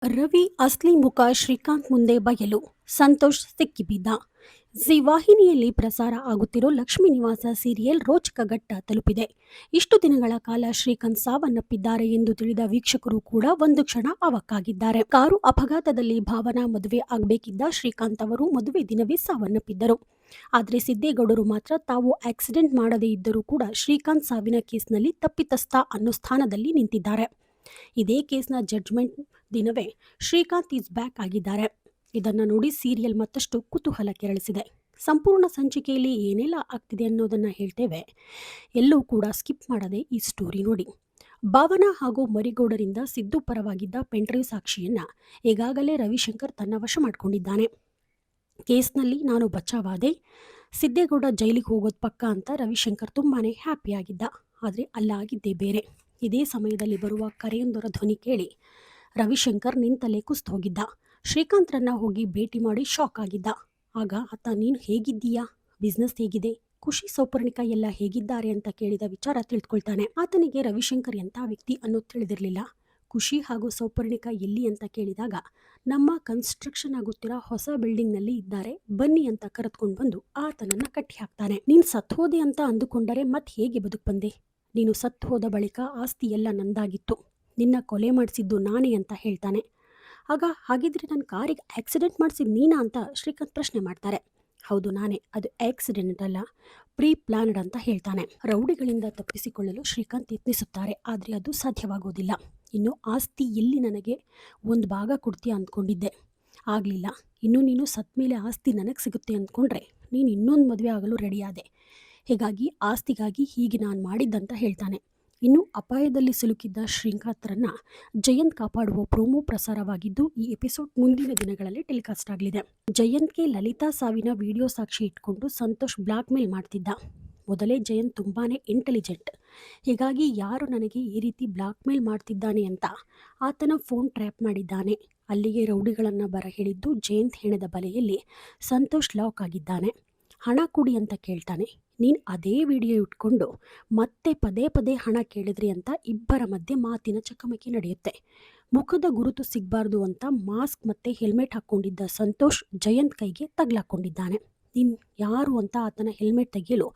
ರವಿ ಅಸ್ಲಿ ಮುಖ ಶ್ರೀಕಾಂತ್ ಮುಂದೆ ಬಯಲು. ಸಂತೋಷ್ ಸಿಕ್ಕಿಬಿದ್ದ. ಜಿ ವಾಹಿನಿಯಲ್ಲಿ ಪ್ರಸಾರ ಆಗುತ್ತಿರೋ ಲಕ್ಷ್ಮೀ ನಿವಾಸ ಸೀರಿಯಲ್ ರೋಚಕ ಘಟ್ಟ ತಲುಪಿದೆ. ಇಷ್ಟು ದಿನಗಳ ಕಾಲ ಶ್ರೀಕಾಂತ್ ಸಾವನ್ನಪ್ಪಿದ್ದಾರೆ ಎಂದು ತಿಳಿದ ವೀಕ್ಷಕರು ಕೂಡ ಒಂದು ಕ್ಷಣ ಅವಾಕ್ಕಾಗಿದ್ದಾರೆ. ಕಾರು ಅಪಘಾತದಲ್ಲಿ ಭಾವನಾ ಮದುವೆ ಆಗಬೇಕಿದ್ದ ಶ್ರೀಕಾಂತ್ ಅವರು ಮದುವೆ ದಿನವೇ ಸಾವನ್ನಪ್ಪಿದ್ದರು. ಆದರೆ ಸಿದ್ದೇಗೌಡರು ಮಾತ್ರ ತಾವು ಆಕ್ಸಿಡೆಂಟ್ ಮಾಡದೇ ಇದ್ದರೂ ಕೂಡ ಶ್ರೀಕಾಂತ್ ಸಾವಿನ ಕೇಸ್ನಲ್ಲಿ ತಪ್ಪಿತಸ್ಥ ಅನ್ನೋ ಸ್ಥಾನದಲ್ಲಿ ನಿಂತಿದ್ದಾರೆ. ಇದೇ ಕೇಸ್ನ ಜಡ್ಜ್ಮೆಂಟ್ ದಿನವೇ ಶ್ರೀಕಾಂತ್ ಈಸ್ ಬ್ಯಾಕ್ ಆಗಿದ್ದಾರೆ. ಇದನ್ನು ನೋಡಿ ಸೀರಿಯಲ್ ಮತ್ತಷ್ಟು ಕುತೂಹಲ ಕೆರಳಿಸಿದೆ. ಸಂಪೂರ್ಣ ಸಂಚಿಕೆಯಲ್ಲಿ ಏನೆಲ್ಲ ಆಗ್ತಿದೆ ಅನ್ನೋದನ್ನು ಹೇಳ್ತೇವೆ. ಎಲ್ಲೂ ಕೂಡ ಸ್ಕಿಪ್ ಮಾಡದೆ ಈ ಸ್ಟೋರಿ ನೋಡಿ. ಭಾವನಾ ಹಾಗೂ ಮರಿಗೌಡರಿಂದ ಸಿದ್ದು ಪರವಾಗಿದ್ದ ಪೆನ್ಡ್ರೈವ್ ಸಾಕ್ಷಿಯನ್ನ ಈಗಾಗಲೇ ರವಿಶಂಕರ್ ತನ್ನ ವಶ ಮಾಡಿಕೊಂಡಿದ್ದಾನೆ. ಕೇಸ್ನಲ್ಲಿ ನಾನು ಬಚಾವಾದೆ, ಸಿದ್ದೇಗೌಡ ಜೈಲಿಗೆ ಹೋಗೋದು ಪಕ್ಕ ಅಂತ ರವಿಶಂಕರ್ ತುಂಬಾನೇ ಹ್ಯಾಪಿಯಾಗಿದ್ದ. ಆದರೆ ಅಲ್ಲಾಗಿದ್ದೇ ಬೇರೆ. ಇದೇ ಸಮಯದಲ್ಲಿ ಬರುವ ಕರೆಯೊಂದರ ಧ್ವನಿ ಕೇಳಿ ರವಿಶಂಕರ್ ನಿಂತಲೇ ಕುಸ್ತು ಹೋಗಿದ್ದ. ಶ್ರೀಕಾಂತ್ರನ್ನ ಹೋಗಿ ಭೇಟಿ ಮಾಡಿ ಶಾಕ್ ಆಗಿದ್ದ. ಆಗ ಆತ ನೀನು ಹೇಗಿದ್ದೀಯಾ, ಬಿಸ್ನೆಸ್ ಹೇಗಿದೆ, ಖುಷಿ ಸೌಪರ್ಣಿಕ ಎಲ್ಲ ಹೇಗಿದ್ದಾರೆ ಅಂತ ಕೇಳಿದ ವಿಚಾರ ತಿಳ್ಕೊಳ್ತಾನೆ. ಆತನಿಗೆ ರವಿಶಂಕರ್ ಎಂಥ ವ್ಯಕ್ತಿ ಅನ್ನೋದು ತಿಳಿದಿರಲಿಲ್ಲ. ಖುಷಿ ಹಾಗೂ ಸೌಪರ್ಣಿಕ ಎಲ್ಲಿ ಅಂತ ಕೇಳಿದಾಗ ನಮ್ಮ ಕನ್ಸ್ಟ್ರಕ್ಷನ್ ಆಗುತ್ತಿರೋ ಹೊಸ ಬಿಲ್ಡಿಂಗ್ನಲ್ಲಿ ಇದ್ದಾರೆ, ಬನ್ನಿ ಅಂತ ಕರೆದುಕೊಂಡು ಬಂದು ಆತನನ್ನ ಕಟ್ಟಿ ಹಾಕ್ತಾನೆ. ನೀನು ಸತ್ತು ಹೋದೆ ಅಂತ ಅಂದುಕೊಂಡರೆ ಮತ್ತೆ ಹೇಗೆ ಬದುಕು ಬಂದೆ? ನೀನು ಸತ್ತು ಹೋದ ಬಳಿಕ ಆಸ್ತಿ ಎಲ್ಲ ನಂದಾಗಿತ್ತು, ನಿನ್ನ ಕೊಲೆ ಮಾಡಿಸಿದ್ದು ನಾನೇ ಅಂತ ಹೇಳ್ತಾನೆ. ಆಗ ಹಾಗಿದ್ರೆ ನನ್ನ ಕಾರಿಗೆ ಆಕ್ಸಿಡೆಂಟ್ ಮಾಡಿಸಿದ್ದು ನೀನಾ ಅಂತ ಶ್ರೀಕಾಂತ್ ಪ್ರಶ್ನೆ ಮಾಡ್ತಾರೆ. ಹೌದು ನಾನೇ, ಅದು ಆಕ್ಸಿಡೆಂಟ್ ಅಲ್ಲ, ಪ್ರೀ ಪ್ಲಾನ್ಡ್ ಅಂತ ಹೇಳ್ತಾನೆ. ರೌಡಿಗಳಿಂದ ತಪ್ಪಿಸಿಕೊಳ್ಳಲು ಶ್ರೀಕಾಂತ್ ಯತ್ನಿಸುತ್ತಾರೆ, ಆದರೆ ಅದು ಸಾಧ್ಯವಾಗೋದಿಲ್ಲ. ಇನ್ನು ಆಸ್ತಿ ಎಲ್ಲಿ ನನಗೆ ಒಂದು ಭಾಗ ಕೊಡ್ತೀಯ ಅಂದ್ಕೊಂಡಿದ್ದೆ, ಆಗಲಿಲ್ಲ. ಇನ್ನು ನೀನು ಸತ್ತ ಮೇಲೆ ಆಸ್ತಿ ನನಗೆ ಸಿಗುತ್ತೆ ಅಂದ್ಕೊಂಡ್ರೆ ನೀನು ಇನ್ನೊಂದು ಮದುವೆ ಆಗಲು ರೆಡಿಯಾದೆ. ಹೀಗಾಗಿ ಆಸ್ತಿಗಾಗಿ ಹೀಗೆ ನಾನು ಮಾಡಿದ್ದಂತ ಹೇಳ್ತಾನೆ. ಇನ್ನು ಅಪಾಯದಲ್ಲಿ ಸಿಲುಕಿದ್ದ ಶ್ರೀಕಾಂತ್ರನ್ನ ಜಯಂತ್ ಕಾಪಾಡುವ ಪ್ರೋಮೋ ಪ್ರಸಾರವಾಗಿದ್ದು ಈ ಎಪಿಸೋಡ್ ಮುಂದಿನ ದಿನಗಳಲ್ಲಿ ಟೆಲಿಕಾಸ್ಟ್ ಆಗಲಿದೆ. ಜಯಂತ್ಗೆ ಲಲಿತಾ ಸಾವಿನ ವಿಡಿಯೋ ಸಾಕ್ಷಿ ಇಟ್ಕೊಂಡು ಸಂತೋಷ್ ಬ್ಲಾಕ್ ಮೇಲ್ ಮಾಡ್ತಿದ್ದ. ಮೊದಲೇ ಜಯಂತ್ ತುಂಬಾನೇ ಇಂಟೆಲಿಜೆಂಟ್. ಹೀಗಾಗಿ ಯಾರು ನನಗೆ ಈ ರೀತಿ ಬ್ಲಾಕ್ ಮೇಲ್ ಮಾಡ್ತಿದ್ದಾನೆ ಅಂತ ಆತನ ಫೋನ್ ಟ್ರ್ಯಾಪ್ ಮಾಡಿದ್ದಾನೆ. ಅಲ್ಲಿಗೆ ರೌಡಿಗಳನ್ನು ಬರ ಹೇಳಿದ್ದು ಜಯಂತ್ ಹೆಣೆದ ಬಲೆಯಲ್ಲಿ ಸಂತೋಷ್ ಲಾಕ್ ಆಗಿದ್ದಾನೆ. ಹಣ ಕೊಡಿ ಅಂತ ಕೇಳ್ತಾನೆ. ನೀನು ಅದೇ ವಿಡಿಯೋ ಇಟ್ಕೊಂಡು ಮತ್ತೆ ಪದೇ ಪದೇ ಹಣ ಕೇಳಿದ್ರಿ ಅಂತ ಇಬ್ಬರ ಮಧ್ಯೆ ಮಾತಿನ ಚಕಮಕಿ ನಡೆಯುತ್ತೆ. ಮುಖದ ಗುರುತು ಸಿಗಬಾರ್ದು ಅಂತ ಮಾಸ್ಕ್ ಮತ್ತೆ ಹೆಲ್ಮೆಟ್ ಹಾಕ್ಕೊಂಡಿದ್ದ ಸಂತೋಷ್ ಜಯಂತ್ ಕೈಗೆ ತಗ್ಲಾಕೊಂಡಿದ್ದಾನೆ. ನೀನು ಯಾರು ಅಂತ ಆತನ ಹೆಲ್ಮೆಟ್ ತೆಗೆಯಲು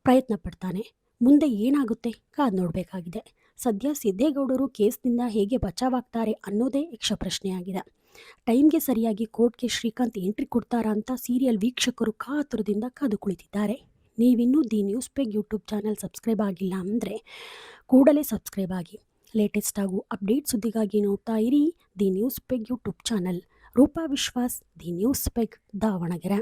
ಪ್ರಯತ್ನ ಪಡ್ತಾನೆ. ಮುಂದೆ ಏನಾಗುತ್ತೆ ಕಾದು ನೋಡಬೇಕಾಗಿದೆ. ಸದ್ಯ ಸಿದ್ದೇಗೌಡರು ಕೇಸ್ನಿಂದ ಹೇಗೆ ಬಚಾವಾಗ್ತಾರೆ ಅನ್ನೋದೇ ಯಕ್ಷ ಪ್ರಶ್ನೆಯಾಗಿದೆ. ಟೈಮ್ಗೆ ಸರಿಯಾಗಿ ಕೋರ್ಟ್ಗೆ ಶ್ರೀಕಾಂತ್ ಎಂಟ್ರಿ ಕೊಡ್ತಾರಾ ಅಂತ ಸೀರಿಯಲ್ ವೀಕ್ಷಕರು ಕಾತುರದಿಂದ ಕಾದು ಕುಳಿತಿದ್ದಾರೆ. ನೀವಿನ್ನೂ the news peg YouTube channel subscribe ಆಗಿಲ್ಲ ಅಂದರೆ ಕೂಡಲೇ ಸಬ್ಸ್ಕ್ರೈಬ್ ಆಗಿ. ಲೇಟೆಸ್ಟ್ ಹಾಗೂ ಅಪ್ಡೇಟ್ ಸುದ್ದಿಗಾಗಿ ನೋಡ್ತಾ ಇರಿ the news peg YouTube channel. Rupa Vishwas, the news peg, Davanagere.